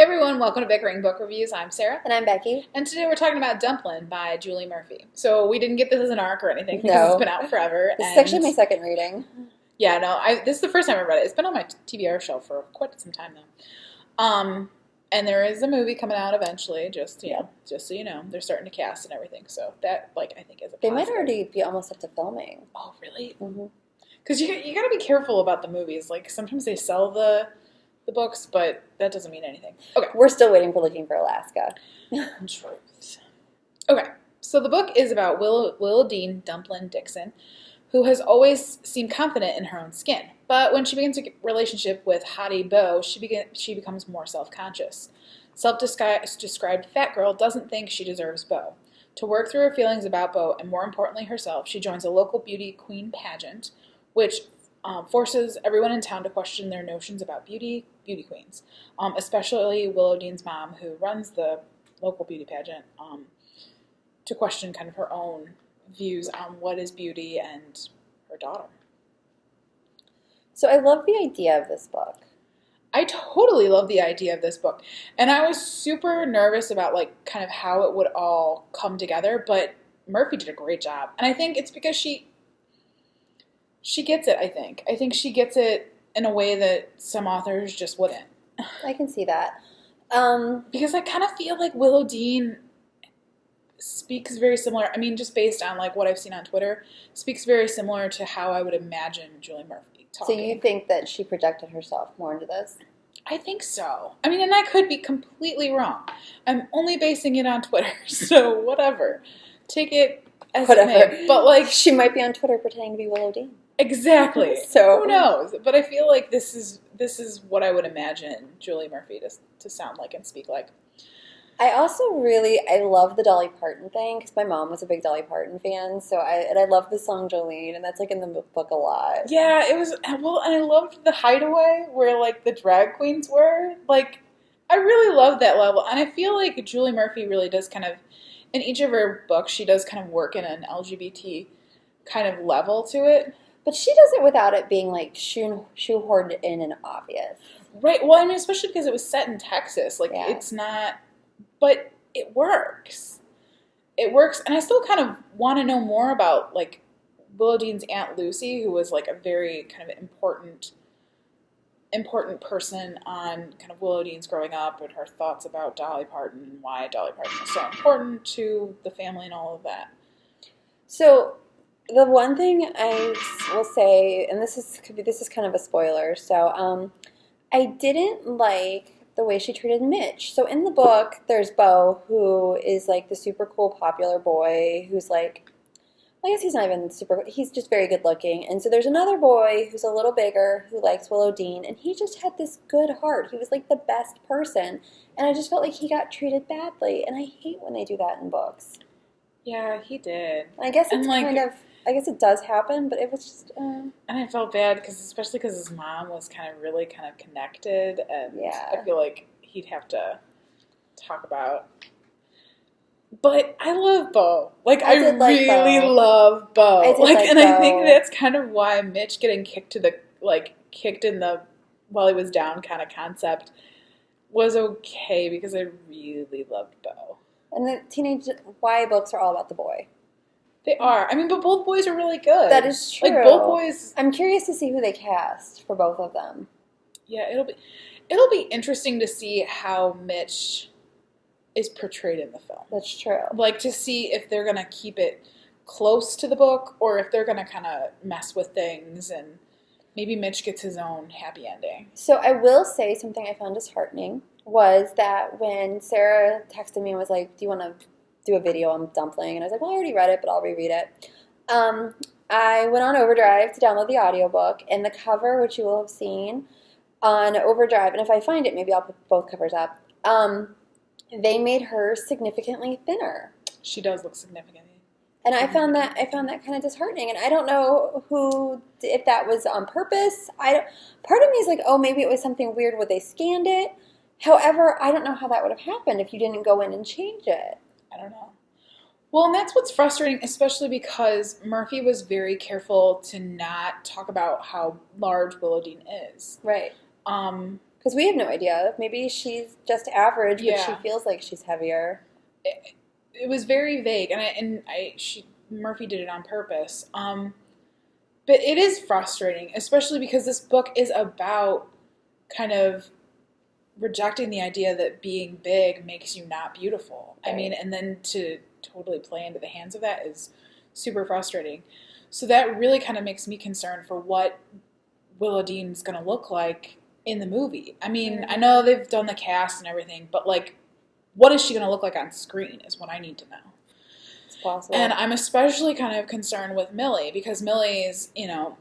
Hey everyone, welcome to Bickering Book Reviews. I'm Sarah. And I'm Becky. And today we're talking about Dumplin by Julie Murphy. So we didn't get this as an arc or anything because No. it's been out forever. This is actually my second reading. Yeah, no, this is the first time I read it. It's been on my TBR shelf for quite some time though. And there is a movie coming out eventually, just so you know. They're starting to cast and everything. So that, I think is a positive. They might already be almost up to filming. Oh, really? Mm-hmm. Because you got to be careful about the movies. Like, sometimes they sell the books, but that doesn't mean anything. Okay. We're still waiting for Looking for Alaska. Truth. Okay. So the book is about Willow Dean Dumplin Dixon, who has always seemed confident in her own skin. But when she begins a relationship with hottie Beau, she becomes more self-conscious. Self-described fat girl doesn't think she deserves Beau. To work through her feelings about Beau, and more importantly herself, she joins a local beauty queen pageant, which forces everyone in town to question their notions about beauty queens, especially Willow Dean's mom, who runs the local beauty pageant, to question kind of her own views on what is beauty and her daughter. So I love the idea of this book. I totally love the idea of this book. And I was super nervous about kind of how it would all come together, but Murphy did a great job. And I think it's because she gets it, I think. I think she gets it in a way that some authors just wouldn't. I can see that. Because I kind of feel like Willow Dean speaks very similar. I mean, just based on what I've seen on Twitter, speaks very similar to how I would imagine Julie Murphy talking. So you think that she projected herself more into this? I think so. I mean, and I could be completely wrong. I'm only basing it on Twitter, so whatever. Take it as whatever. It may. But she might be on Twitter pretending to be Willow Dean. Exactly. So who knows? But I feel like this is what I would imagine Julie Murphy to sound like and speak like. I also I love the Dolly Parton thing because my mom was a big Dolly Parton fan. So I love the song Jolene, and that's in the book a lot. Yeah, it was. Well, and I loved the hideaway where the drag queens were. I really love that level, and I feel like Julie Murphy really does kind of, in each of her books, she does kind of work in an LGBT kind of level to it. But she does it without it being shoehorned in and obvious. Right. Well, I mean, especially because it was set in Texas. It's not. But it works. It works, and I still kind of want to know more about Willow Dean's Aunt Lucy, who was a very kind of important person on kind of Willow Dean's growing up and her thoughts about Dolly Parton and why Dolly Parton was so important to the family and all of that. So the one thing I will say, and this is kind of a spoiler, so I didn't like the way she treated Mitch. So in the book, there's Beau, who is the super cool, popular boy who's I guess he's not even super, he's just very good looking. And so there's another boy who's a little bigger who likes Willow Dean, and he just had this good heart. He was the best person. And I just felt like he got treated badly. And I hate when they do that in books. Yeah, he did. I guess it's I guess it does happen, but it was just... And I felt bad, especially because his mom was really connected, and yeah. I feel like he'd have to talk about... But I love Beau. I really love Beau. I think that's kind of why Mitch getting kicked in the while he was down kind of concept was okay, because I really loved Beau. And the teenage YA books are all about the boy. They are. I mean, but both boys are really good. That is true. Both boys... I'm curious to see who they cast for both of them. Yeah, it'll be interesting to see how Mitch is portrayed in the film. That's true. To see if they're going to keep it close to the book, or if they're going to kind of mess with things, and maybe Mitch gets his own happy ending. So I will say something I found disheartening was that when Sarah texted me and was like, do you want to do a video on Dumplin? And I was like, well, I already read it, but I'll reread it. I went on Overdrive to download the audiobook, and the cover, which you will have seen on Overdrive, and if I find it, maybe I'll put both covers up, they made her significantly thinner. She does look significantly. And I found that kind of disheartening, and I don't know if that was on purpose. Part of me is like, oh, maybe it was something weird where they scanned it. However, I don't know how that would have happened if you didn't go in and change it. I don't know. Well, and that's what's frustrating, especially because Murphy was very careful to not talk about how large Willow Dean is. Right. Because we have no idea. Maybe she's just average, but she feels like she's heavier. It was very vague, and Murphy did it on purpose. But it is frustrating, especially because this book is about kind of rejecting the idea that being big makes you not beautiful. Right. I mean, and then to totally play into the hands of that is super frustrating. So that really kind of makes me concerned for what Willow Dean's going to look like in the movie. I mean, I know they've done the cast and everything, but like, what is she going to look like on screen is what I need to know. It's possible. And I'm especially kind of concerned with Millie because Millie's, you know,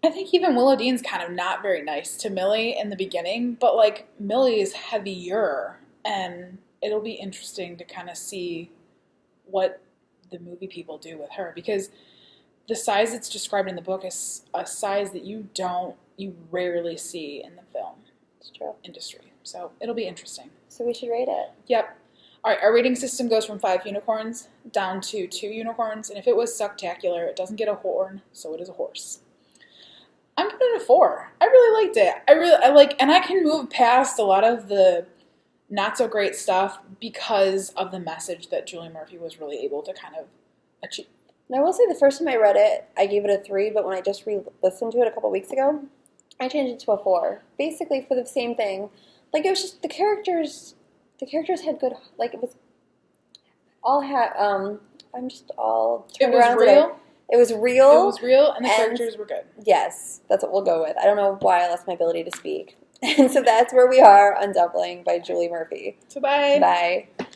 I think even Willow Dean's kind of not very nice to Millie in the beginning, but like Millie is heavier, and it'll be interesting to kind of see what the movie people do with her, because the size that's described in the book is a size that you rarely see in the film industry. So it'll be interesting. So we should rate it. Yep. All right, our rating system goes from 5 unicorns down to 2 unicorns, and if it was sucktacular, it doesn't get a horn, so it is a horse. I'm giving it a 4. I really liked it. I like, and I can move past a lot of the not so great stuff because of the message that Julie Murphy was really able to kind of achieve. And I will say the first time I read it, I gave it a 3, but when I just re-listened to it a couple weeks ago, I changed it to a 4. Basically for the same thing. Like, it was just, the characters had good, like, it was all I'm just all turned around today. Real? It was real. It was real, and the characters were good. Yes, that's what we'll go with. I don't know why I lost my ability to speak. And so that's where we are on Dumplin by Julie Murphy. So bye. Bye.